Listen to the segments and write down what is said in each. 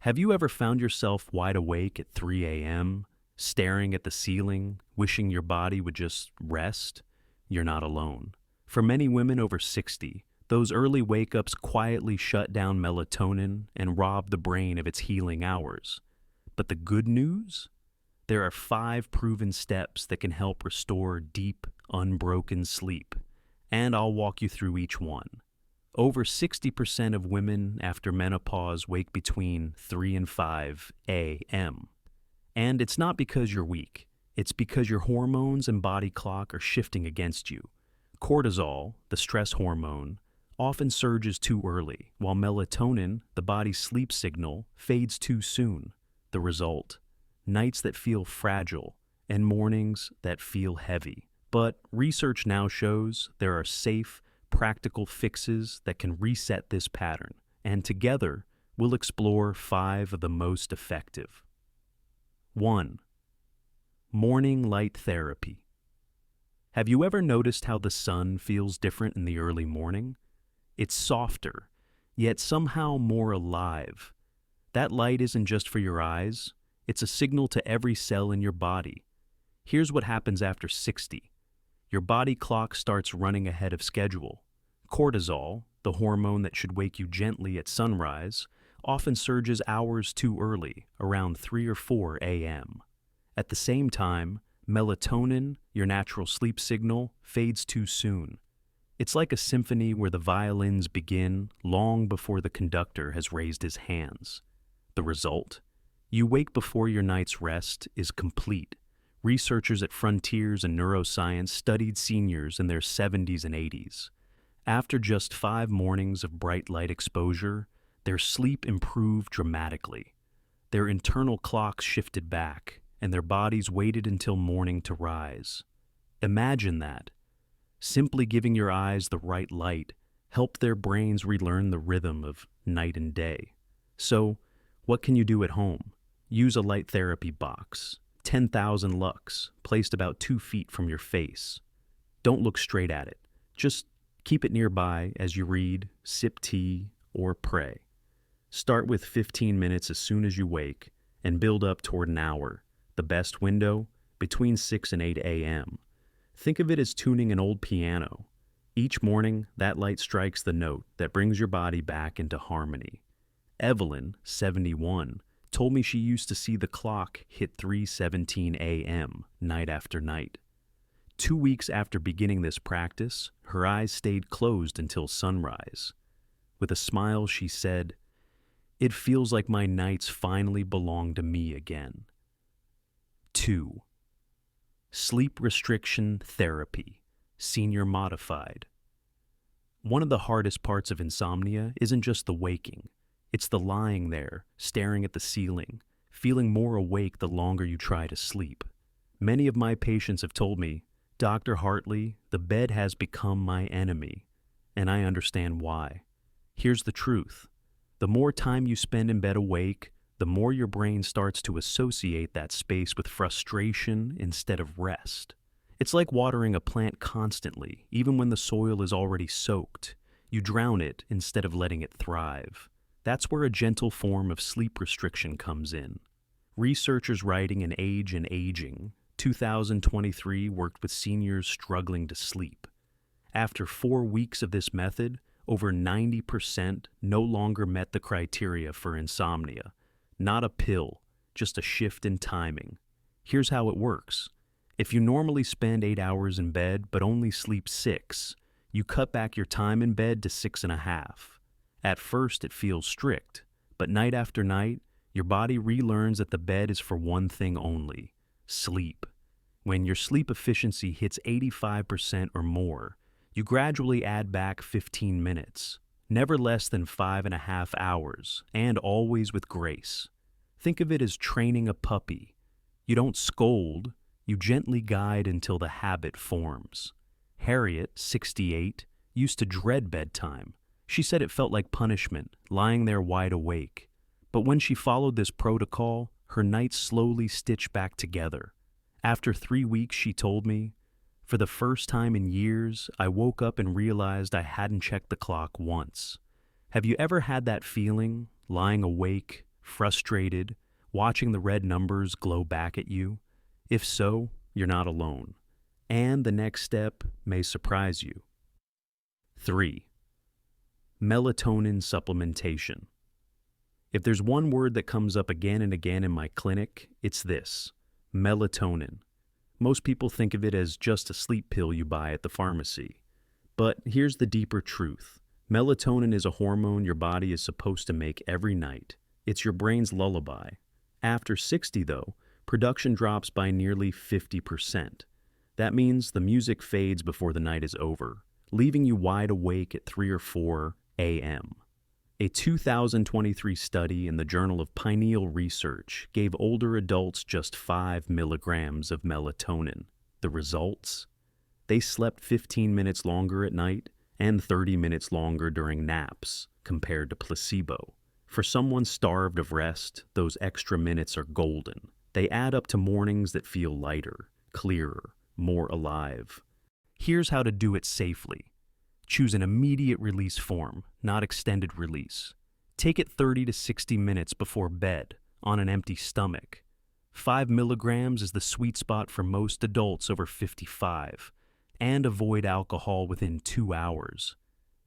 Have you ever found yourself wide awake at 3 a.m., staring at the ceiling, wishing your body would just rest? You're not alone. For many women over 60, those early wake-ups quietly shut down melatonin and rob the brain of its healing hours. But the good news? There are 5 proven steps that can help restore deep, unbroken sleep, and I'll walk you through each one. Over 60% of women after menopause wake between 3 and 5 a.m. And it's not because you're weak. It's because your hormones and body clock are shifting against you. Cortisol, the stress hormone, often surges too early, while melatonin, the body's sleep signal, fades too soon. The result? Nights that feel fragile and mornings that feel heavy. But research now shows there are safe, practical fixes that can reset this pattern, and together we'll explore 5 of the most effective. 1. Morning light therapy. Have you ever noticed how the sun feels different in the early morning? It's softer, yet somehow more alive. That light isn't just for your eyes, it's a signal to every cell in your body. Here's what happens after 60. Your body clock starts running ahead of schedule. Cortisol, the hormone that should wake you gently at sunrise, often surges hours too early, around 3 or 4 a.m. At the same time, melatonin, your natural sleep signal, fades too soon. It's like a symphony where the violins begin long before the conductor has raised his hands. The result? You wake before your night's rest is complete. Researchers at Frontiers in Neuroscience studied seniors in their 70s and 80s. After just 5 mornings of bright light exposure, their sleep improved dramatically. Their internal clocks shifted back, and their bodies waited until morning to rise. Imagine that. Simply giving your eyes the right light helped their brains relearn the rhythm of night and day. So, what can you do at home? Use a light therapy box. 10,000 lux, placed about 2 feet from your face. Don't look straight at it. Just keep it nearby as you read, sip tea, or pray. Start with 15 minutes as soon as you wake and build up toward an hour. The best window, between 6 and 8 a.m. Think of it as tuning an old piano. Each morning, that light strikes the note that brings your body back into harmony. Evelyn, 71, told me she used to see the clock hit 3:17 a.m. night after night. 2 weeks after beginning this practice, her eyes stayed closed until sunrise. With a smile, she said, "It feels like my nights finally belong to me again." 2. Sleep restriction therapy, senior modified. One of the hardest parts of insomnia isn't just the waking. It's the lying there, staring at the ceiling, feeling more awake the longer you try to sleep. Many of my patients have told me, "Dr. Hartley, the bed has become my enemy," and I understand why. Here's the truth. The more time you spend in bed awake, the more your brain starts to associate that space with frustration instead of rest. It's like watering a plant constantly, even when the soil is already soaked. You drown it instead of letting it thrive. That's where a gentle form of sleep restriction comes in. Researchers writing in Age and Aging, 2023, worked with seniors struggling to sleep. After 4 weeks of this method, over 90% no longer met the criteria for insomnia. Not a pill, just a shift in timing. Here's how it works. If you normally spend 8 hours in bed but only sleep 6, you cut back your time in bed to 6.5. At first, it feels strict, but night after night, your body relearns that the bed is for one thing only: sleep. When your sleep efficiency hits 85% or more, you gradually add back 15 minutes, never less than 5.5 hours, and always with grace. Think of it as training a puppy. You don't scold, you gently guide until the habit forms. Harriet, 68, used to dread bedtime. She said it felt like punishment, lying there wide awake. But when she followed this protocol, her nights slowly stitched back together. After 3 weeks, she told me, "For the first time in years, I woke up and realized I hadn't checked the clock once." Have you ever had that feeling, lying awake, frustrated, watching the red numbers glow back at you? If so, you're not alone. And the next step may surprise you. 3. Melatonin supplementation. If there's one word that comes up again and again in my clinic, it's this: melatonin. Most people think of it as just a sleep pill you buy at the pharmacy. But here's the deeper truth. Melatonin is a hormone your body is supposed to make every night. It's your brain's lullaby. After 60, though, production drops by nearly 50%. That means the music fades before the night is over, leaving you wide awake at 3 or 4 a.m. A 2023 study in the Journal of Pineal Research gave older adults just 5 milligrams of melatonin. The results? They slept 15 minutes longer at night and 30 minutes longer during naps compared to placebo. For someone starved of rest, those extra minutes are golden. They add up to mornings that feel lighter, clearer, more alive. Here's how to do it safely. Choose an immediate release form, not extended release. Take it 30 to 60 minutes before bed, on an empty stomach. 5 milligrams is the sweet spot for most adults over 55, and avoid alcohol within 2 hours.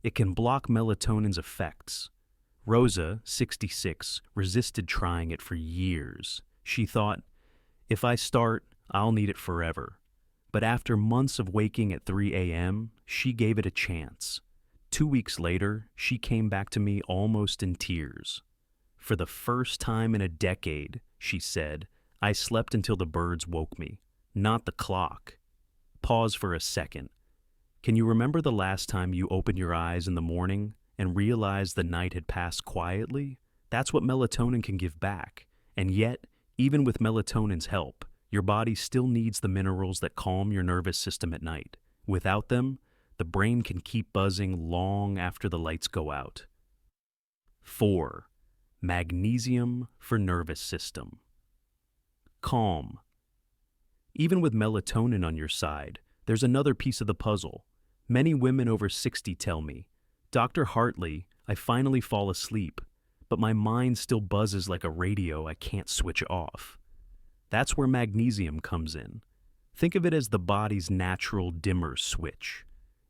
It can block melatonin's effects. Rosa, 66, resisted trying it for years. She thought, if I start, I'll need it forever. But after months of waking at 3 a.m., she gave it a chance. 2 weeks later, she came back to me almost in tears. For the first time in a decade, she said, I slept until the birds woke me, not the clock. Pause for a second. Can you remember the last time you opened your eyes in the morning and realized the night had passed quietly? That's what melatonin can give back. And yet, even with melatonin's help, your body still needs the minerals that calm your nervous system at night. Without them, the brain can keep buzzing long after the lights go out. 4. Magnesium for nervous system. Calm. Even with melatonin on your side, there's another piece of the puzzle. Many women over 60 tell me, Dr. Hartley, I finally fall asleep, but my mind still buzzes like a radio I can't switch off. That's where magnesium comes in. Think of it as the body's natural dimmer switch.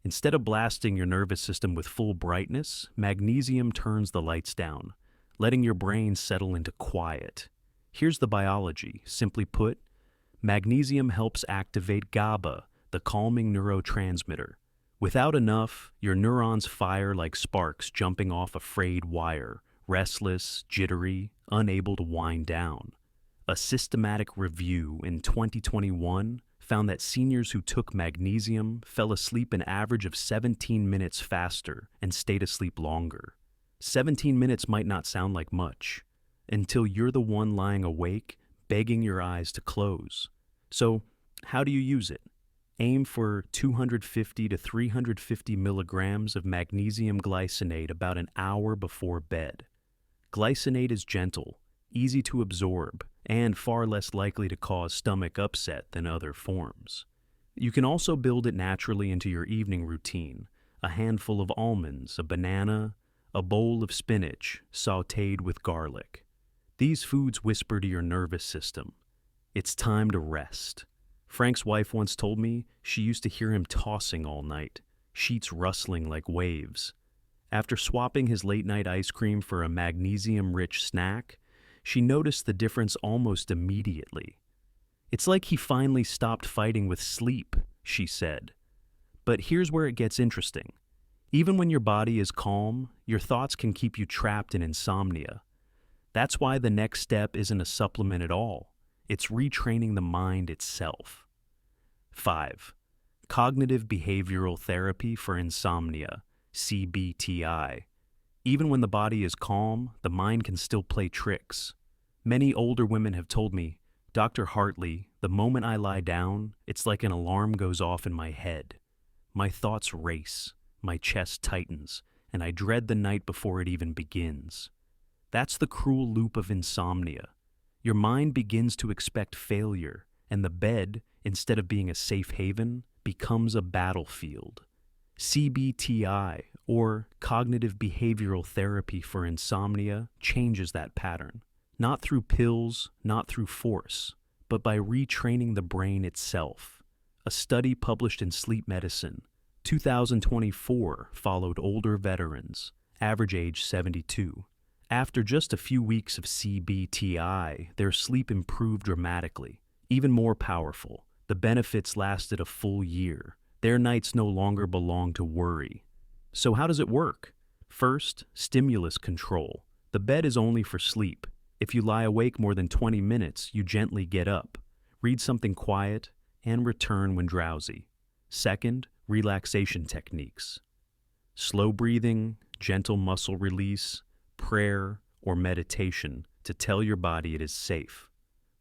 Instead of blasting your nervous system with full brightness, magnesium turns the lights down, letting your brain settle into quiet. Here's the biology. Simply put, magnesium helps activate GABA, the calming neurotransmitter. Without enough, your neurons fire like sparks jumping off a frayed wire, restless, jittery, unable to wind down. A systematic review in 2021 found that seniors who took magnesium fell asleep an average of 17 minutes faster and stayed asleep longer. 17 minutes might not sound like much, until you're the one lying awake, begging your eyes to close. So, how do you use it? Aim for 250 to 350 milligrams of magnesium glycinate about an hour before bed. Glycinate is gentle, easy to absorb, and far less likely to cause stomach upset than other forms. You can also build it naturally into your evening routine. A handful of almonds, a banana, a bowl of spinach sautéed with garlic. These foods whisper to your nervous system, it's time to rest. Frank's wife once told me she used to hear him tossing all night, sheets rustling like waves. After swapping his late-night ice cream for a magnesium-rich snack, she noticed the difference almost immediately. It's like he finally stopped fighting with sleep, she said. But here's where it gets interesting. Even when your body is calm, your thoughts can keep you trapped in insomnia. That's why the next step isn't a supplement at all. It's retraining the mind itself. 5. Cognitive behavioral therapy for insomnia, CBT-I. Even when the body is calm, the mind can still play tricks. Many older women have told me, Dr. Hartley, the moment I lie down, it's like an alarm goes off in my head. My thoughts race, my chest tightens, and I dread the night before it even begins. That's the cruel loop of insomnia. Your mind begins to expect failure, and the bed, instead of being a safe haven, becomes a battlefield. CBT-I, or cognitive behavioral therapy for insomnia, changes that pattern. not through pills, not through force, but by retraining the brain itself. A study published in Sleep Medicine, 2024, followed older veterans, average age 72. After just a few weeks of CBT-I, their sleep improved dramatically, even more powerful. The benefits lasted a full year. Their nights no longer belong to worry. So how does it work? First, stimulus control. The bed is only for sleep. If you lie awake more than 20 minutes, you gently get up, read something quiet, and return when drowsy. Second, relaxation techniques. Slow breathing, gentle muscle release, prayer, or meditation to tell your body it is safe.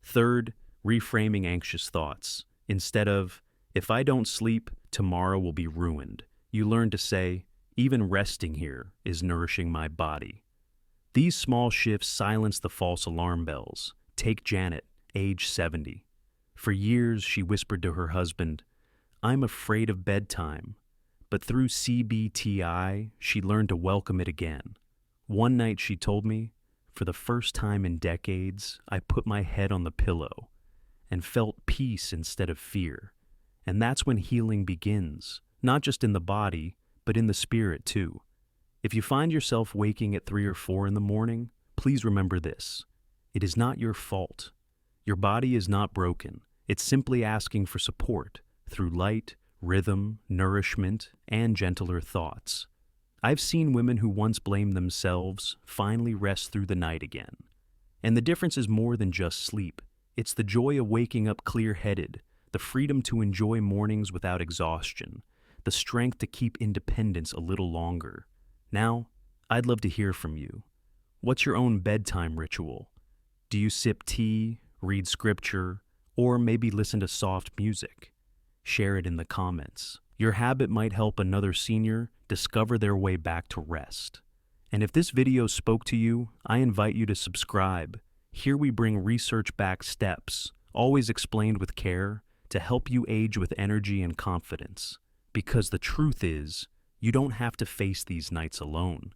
Third, reframing anxious thoughts. Instead of, if I don't sleep, tomorrow will be ruined, you learn to say, even resting here is nourishing my body. These small shifts silence the false alarm bells. Take Janet, age 70. For years, she whispered to her husband, I'm afraid of bedtime. But through CBT-I, she learned to welcome it again. One night she told me, for the first time in decades, I put my head on the pillow and felt peace instead of fear. And that's when healing begins, not just in the body, but in the spirit too. If you find yourself waking at 3 or 4 in the morning, please remember this. It is not your fault. Your body is not broken. It's simply asking for support through light, rhythm, nourishment, and gentler thoughts. I've seen women who once blamed themselves finally rest through the night again. And the difference is more than just sleep. It's the joy of waking up clear-headed, the freedom to enjoy mornings without exhaustion, the strength to keep independence a little longer. Now, I'd love to hear from you. What's your own bedtime ritual? Do you sip tea, read scripture, or maybe listen to soft music? Share it in the comments. Your habit might help another senior discover their way back to rest. And if this video spoke to you, I invite you to subscribe. Here we bring research-backed steps, always explained with care, to help you age with energy and confidence. Because the truth is, you don't have to face these nights alone.